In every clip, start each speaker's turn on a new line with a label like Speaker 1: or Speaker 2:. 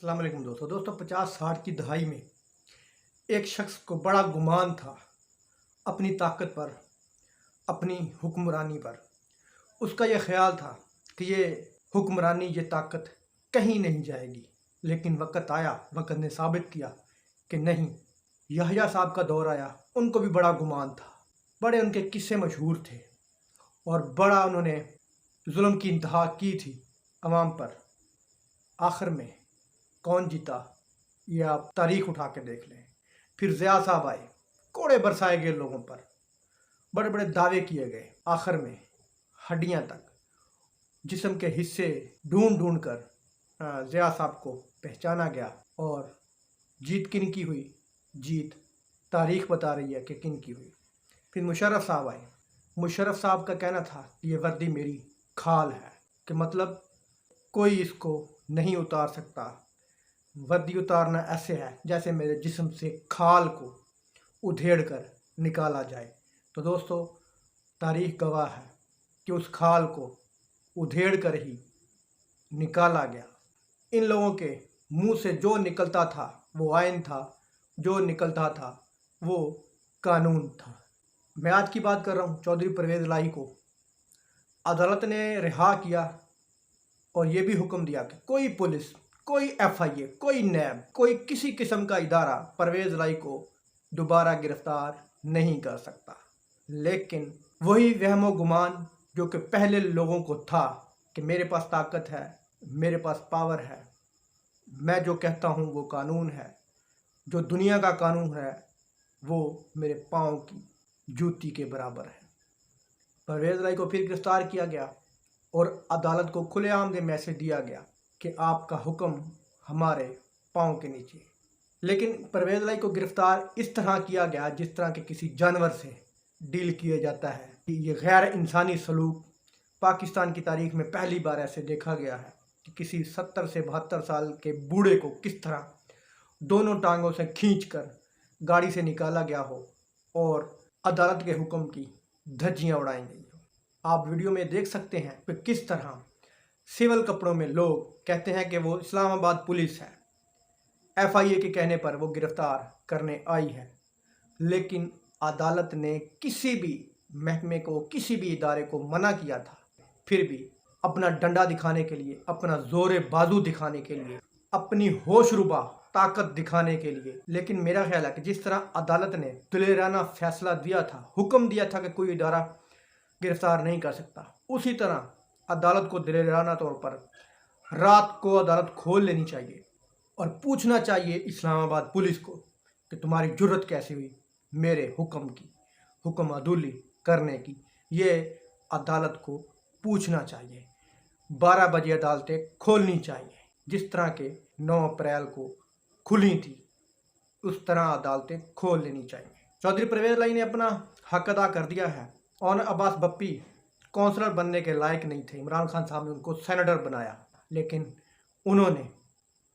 Speaker 1: अस्सलाम वालेकुम दोस्तों 50-60 की दहाई में एक शख्स को बड़ा गुमान था अपनी ताकत पर, अपनी हुक्मरानी पर। उसका यह ख्याल था कि ये हुक्मरानी, ये ताकत कहीं नहीं जाएगी। लेकिन वक़्त आया, वक़्त ने साबित किया कि नहीं। यहया साहब का दौर आया, उनको भी बड़ा गुमान था, बड़े उनके किस्से मशहूर थे और बड़ा उन्होंने जुल्म की इंतहा की थी अवाम पर। आखिर में कौन जीता, ये आप तारीख उठा के देख लें। फिर ज़िया साहब आए, कोड़े बरसाए गए लोगों पर, बड़े बड़े दावे किए गए। आखिर में हड्डियां तक, जिस्म के हिस्से ढूंढ ढूंढ कर ज़िया साहब को पहचाना गया। और जीत किन की हुई? जीत तारीख बता रही है कि किन की हुई। फिर मुशर्रफ साहब आए। मुशर्रफ साहब का कहना था कि ये वर्दी मेरी खाल है, कि मतलब कोई इसको नहीं उतार सकता। वर्दी उतारना ऐसे है जैसे मेरे जिस्म से खाल को उधेड़ कर निकाला जाए। तो दोस्तों, तारीख गवाह है कि उस खाल को उधेड़ कर ही निकाला गया। इन लोगों के मुंह से जो निकलता था वो आइन था, जो निकलता था वो कानून था। मैं आज की बात कर रहा हूँ। चौधरी परवेज़ इलाही को अदालत ने रिहा किया और ये भी हुक्म दिया कि कोई पुलिस, कोई FIA, कोई नैब, कोई किसी किस्म का इदारा परवेज़ इलाही को दोबारा गिरफ्तार नहीं कर सकता। लेकिन वही वहमो गुमान जो कि पहले लोगों को था कि मेरे पास ताकत है, मेरे पास पावर है, मैं जो कहता हूँ वो कानून है, जो दुनिया का कानून है वो मेरे पाँव की जूती के बराबर है। परवेज़ इलाही को फिर गिरफ्तार किया गया और अदालत को खुलेआम मैसेज दिया गया कि आपका हुक्म हमारे पाँव के नीचे। लेकिन परवेज़ इलाही को गिरफ्तार इस तरह किया गया जिस तरह के किसी जानवर से डील किया जाता है। कि ये गैर इंसानी सलूक पाकिस्तान की तारीख में पहली बार ऐसे देखा गया है कि किसी 70 से 72 साल के बूढ़े को किस तरह दोनों टांगों से खींचकर गाड़ी से निकाला गया हो और अदालत के हुक्म की धज्जियां उड़ाई गई हो। आप वीडियो में देख सकते हैं कि किस तरह सिविल कपड़ों में लोग कहते हैं कि वो इस्लामाबाद पुलिस है, FIA के कहने पर वो गिरफ्तार करने आई है। लेकिन अदालत ने किसी भी महकमे को, किसी भी इदारे को मना किया था। फिर भी अपना डंडा दिखाने के लिए, अपना जोरे बाजू दिखाने के लिए, अपनी होशरुबा ताकत दिखाने के लिए। लेकिन मेरा ख्याल है कि जिस तरह अदालत ने दिलेराना फैसला दिया था, हुक्म दिया था कि कोई इदारा गिरफ्तार नहीं कर सकता, उसी तरह अदालत को दिलेराना तौर पर रात को अदालत खोल लेनी चाहिए और पूछना चाहिए इस्लामाबाद पुलिस को कि तुम्हारी जुर्रत कैसे हुई मेरे हुक्म की, हुक्म अदूली करने की। ये अदालत को पूछना चाहिए। 12 बजे अदालतें खोलनी चाहिए। जिस तरह के 9 अप्रैल को खुली थी उस तरह अदालतें खोल लेनी चाहिए। चौधरी परवेज़ इलाही ने अपना हक अदा कर दिया है। और अब्बास बप्पी कौंसलर बनने के लायक नहीं थे। इमरान खान साहब ने उनको सेनेटर बनाया, लेकिन उन्होंने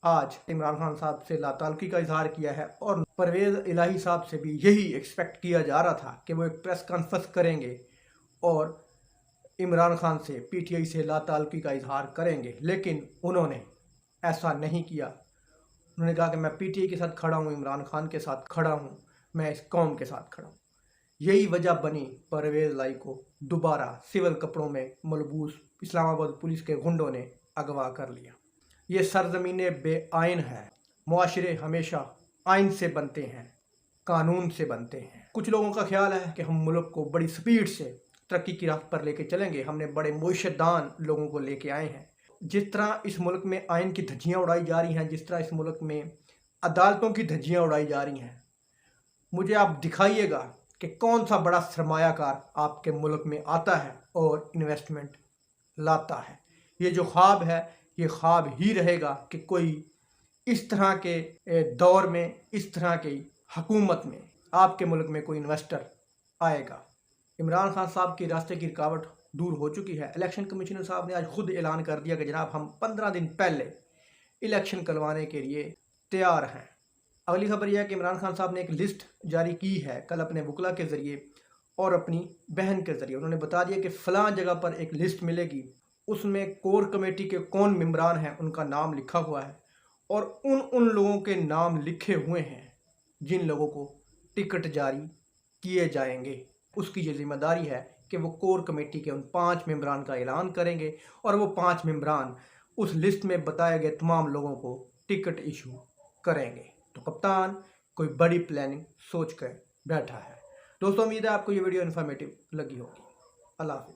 Speaker 1: आज इमरान खान साहब से लाताल्लुकी का इजहार किया है। और परवेज़ इलाही साहब से भी यही एक्सपेक्ट किया जा रहा था कि वो एक प्रेस कॉन्फ्रेंस करेंगे और इमरान खान से, PTI से लाताल्लुकी का इजहार करेंगे। लेकिन उन्होंने ऐसा नहीं किया। उन्होंने कहा कि मैं PTI के साथ खड़ा हूँ, इमरान खान के साथ खड़ा हूँ, मैं इस कौम के साथ खड़ा हूँ। यही वजह बनी परवेज़ इलाही को दोबारा सिविल कपड़ों में मलबूस इस्लामाबाद पुलिस के गुंडों ने अगवा कर लिया। ये सरजमीन बेआइन है। मुआशरे हमेशा आइन से बनते हैं, कानून से बनते हैं। कुछ लोगों का ख्याल है कि हम मुल्क को बड़ी स्पीड से तरक्की की राह पर लेके चलेंगे, हमने बड़े मुइशदान लोगों को लेके आए हैं। जिस तरह इस मुल्क में आइन की धज्जियाँ उड़ाई जा रही हैं, जिस तरह इस मुल्क में अदालतों की धज्जियाँ उड़ाई जा रही हैं, मुझे आप दिखाइएगा कि कौन सा बड़ा सरमायाकार आपके मुल्क में आता है और इन्वेस्टमेंट लाता है। ये जो ख्वाब है, ये ख्वाब ही रहेगा कि कोई इस तरह के दौर में, इस तरह की हुकूमत में आपके मुल्क में कोई इन्वेस्टर आएगा। इमरान खान साहब की रास्ते की रुकावट दूर हो चुकी है। इलेक्शन कमिश्नर साहब ने आज खुद ऐलान कर दिया कि जनाब हम 15 दिन पहले इलेक्शन करवाने के लिए तैयार हैं। अगली खबर यह है कि इमरान खान साहब ने एक लिस्ट जारी की है कल अपने वकला के ज़रिए और अपनी बहन के ज़रिए। उन्होंने बता दिया कि फ़लाँ जगह पर एक लिस्ट मिलेगी, उसमें कोर कमेटी के कौन मेंबरान हैं उनका नाम लिखा हुआ है اور उन लोगों के नाम लिखे हुए हैं जिन लोगों को टिकट जारी किए जाएंगे। उसकी ये जिम्मेदारी है कि वो कोर कमेटी के उन 5 मेंबरान का ऐलान करेंगे और वो 5 मेंबरान उस लिस्ट में बताए गए तमाम लोगों को टिकट इशू करेंगे। तो कप्तान कोई बड़ी प्लानिंग सोच कर बैठा है। दोस्तों, उम्मीद है आपको ये वीडियो इन्फॉर्मेटिव लगी होगी। अल्लाह हाफिज़।